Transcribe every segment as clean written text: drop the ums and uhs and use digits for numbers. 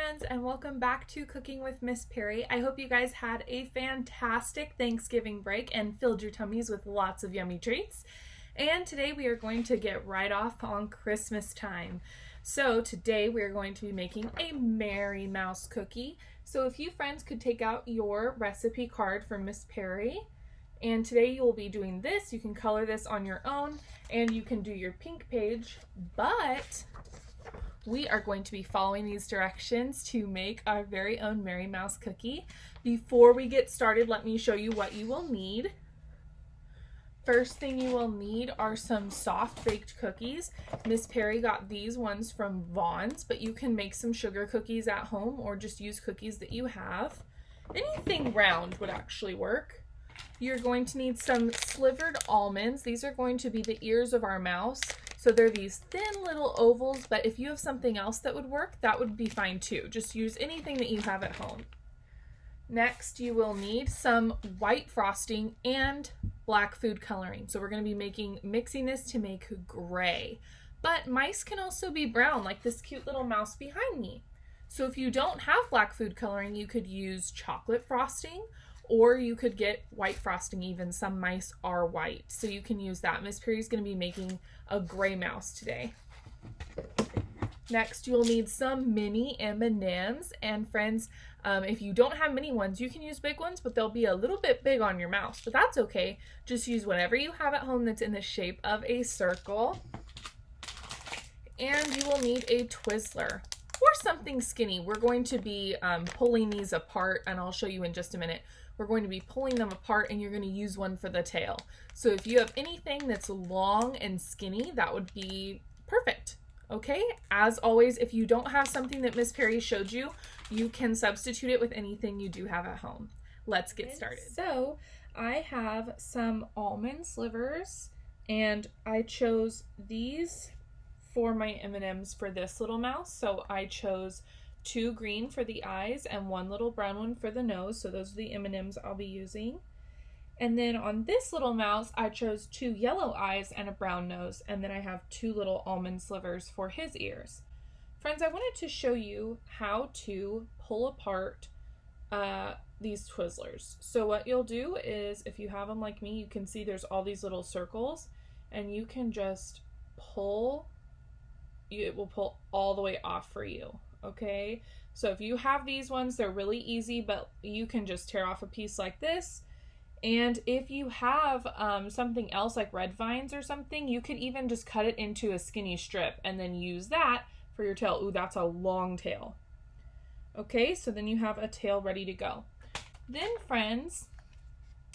friends, and welcome back to Cooking with Miss Perry. I hope you guys had a fantastic Thanksgiving break and filled your tummies with lots of yummy treats. And today we are going to get right off on Christmas time. So today we are going to be making a Merry Mouse cookie. So if you friends could take out your recipe card from Miss Perry. And today you will be doing this. You can color this on your own and you can do your pink page, but we are going to be following these directions to make our very own Merry Mouse cookie. Before we get started, let me show you what you will need. First thing you will need are some soft baked cookies. Miss Perry got these ones from Vaughn's, but you can make some sugar cookies at home or just use cookies that you have. Anything round would actually work. You're going to need some slivered almonds. These are going to be the ears of our mouse. So they're these thin little ovals, but if you have something else that would work, that would be fine too. Just use anything that you have at home. Next, you will need some white frosting and black food coloring. So we're going to be mixing this to make gray. But mice can also be brown, like this cute little mouse behind me. So if you don't have black food coloring, you could use chocolate frosting, or you could get white frosting even. Some mice are white, so you can use that. Miss Perry's going to be making a gray mouse today. Next, you'll need some mini M&Ms. And friends, if you don't have mini ones, you can use big ones, but they'll be a little bit big on your mouse, but that's okay. Just use whatever you have at home that's in the shape of a circle. And you will need a Twizzler or something skinny. We're going to be pulling these apart, and I'll show you in just a minute. We're going to be pulling them apart, and you're going to use one for the tail. So if you have anything that's long and skinny, that would be perfect. Okay, as always, if you don't have something that Miss Perry showed you, you can substitute it with anything you do have at home. Let's get started. So I have some almond slivers, and I chose these for my M&Ms for this little mouse. So I chose 2 green for the eyes and 1 little brown one for the nose. So those are the M&Ms I'll be using. And then on this little mouse, I chose 2 yellow eyes and a brown nose. And then I have 2 little almond slivers for his ears. Friends, I wanted to show you how to pull apart these Twizzlers. So what you'll do is, if you have them like me, you can see there's all these little circles, and you can just pull. It will pull all the way off for you. Okay, so if you have these ones, they're really easy, but you can just tear off a piece like this. And if you have something else like red vines or something, you could even just cut it into a skinny strip and then use that for your tail. Ooh, that's a long tail. Okay, so then you have a tail ready to go. Then friends,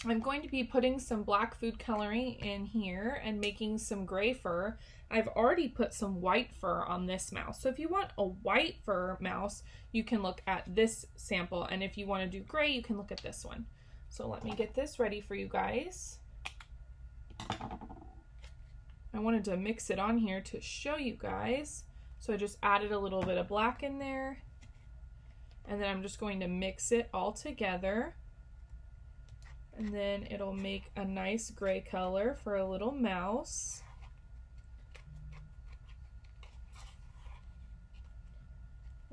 I'm going to be putting some black food coloring in here and making some gray fur. I've already put some white fur on this mouse. So if you want a white fur mouse, you can look at this sample. And if you want to do gray, you can look at this one. So let me get this ready for you guys. I wanted to mix it on here to show you guys. So I just added a little bit of black in there. And then I'm just going to mix it all together. And then it'll make a nice gray color for a little mouse.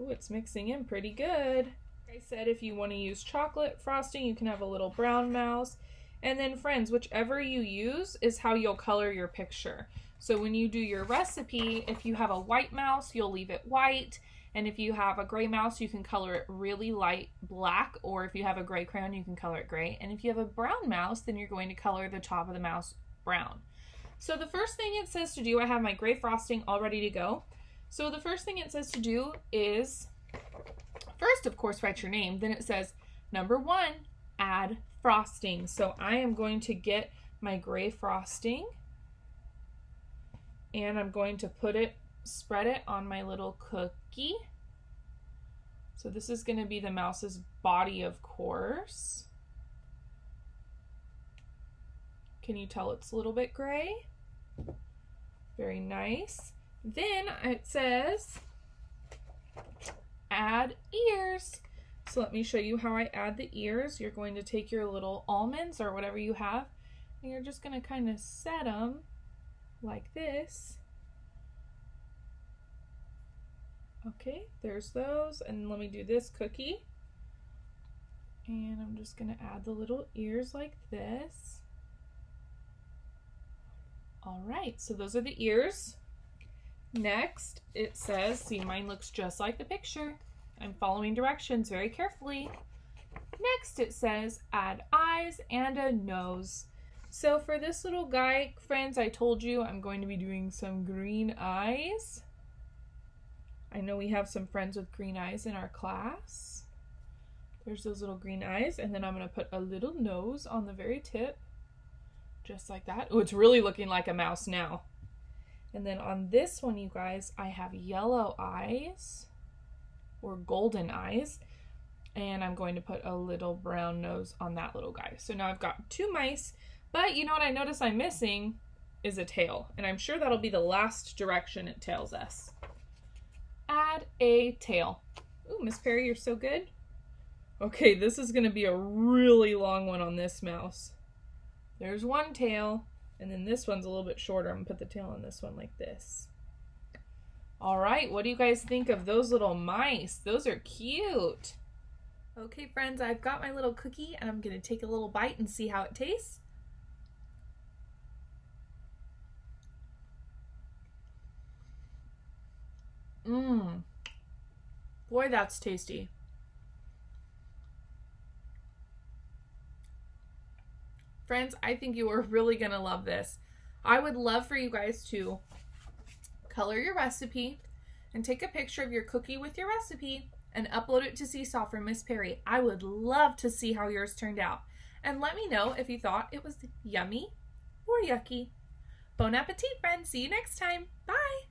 Ooh, it's mixing in pretty good. Like I said, if you want to use chocolate frosting, you can have a little brown mouse. And then friends, whichever you use is how you'll color your picture. So when you do your recipe, if you have a white mouse, you'll leave it white. And if you have a gray mouse, you can color it really light black, or if you have a gray crayon, you can color it gray. And if you have a brown mouse, then you're going to color the top of the mouse brown. So the first thing it says to do, I have my gray frosting all ready to go. So the first thing it says to do is, first, of course, write your name. Then it says, number 1, add frosting. So I am going to get my gray frosting, and I'm going to spread it on my little cookie. So this is going to be the mouse's body, of course. Can you tell it's a little bit gray? Very nice. Then it says add ears. So let me show you how I add the ears. You're going to take your little almonds or whatever you have, and you're just going to kind of set them like this Okay, there's those. And let me do this cookie. And I'm just going to add the little ears like this. All right, so those are the ears. Next, it says, see, mine looks just like the picture. I'm following directions very carefully. Next, it says add eyes and a nose. So for this little guy, friends, I told you I'm going to be doing some green eyes. I know we have some friends with green eyes in our class. There's those little green eyes, and then I'm going to put a little nose on the very tip, just like that. Oh, it's really looking like a mouse now. And then on this one, you guys, I have yellow eyes, or golden eyes, and I'm going to put a little brown nose on that little guy. So now I've got two mice, but you know what I notice I'm missing is a tail, and I'm sure that'll be the last direction it tells us. Add a tail. Ooh, Miss Perry, you're so good. Okay, this is going to be a really long one on this mouse. There's one tail, and then this one's a little bit shorter. I'm going to put the tail on this one like this. All right, what do you guys think of those little mice? Those are cute. Okay, friends, I've got my little cookie, and I'm going to take a little bite and see how it tastes. Boy, that's tasty. Friends, I think you are really going to love this. I would love for you guys to color your recipe and take a picture of your cookie with your recipe and upload it to Seesaw for Miss Perry. I would love to see how yours turned out. And let me know if you thought it was yummy or yucky. Bon appetit, friends. See you next time. Bye.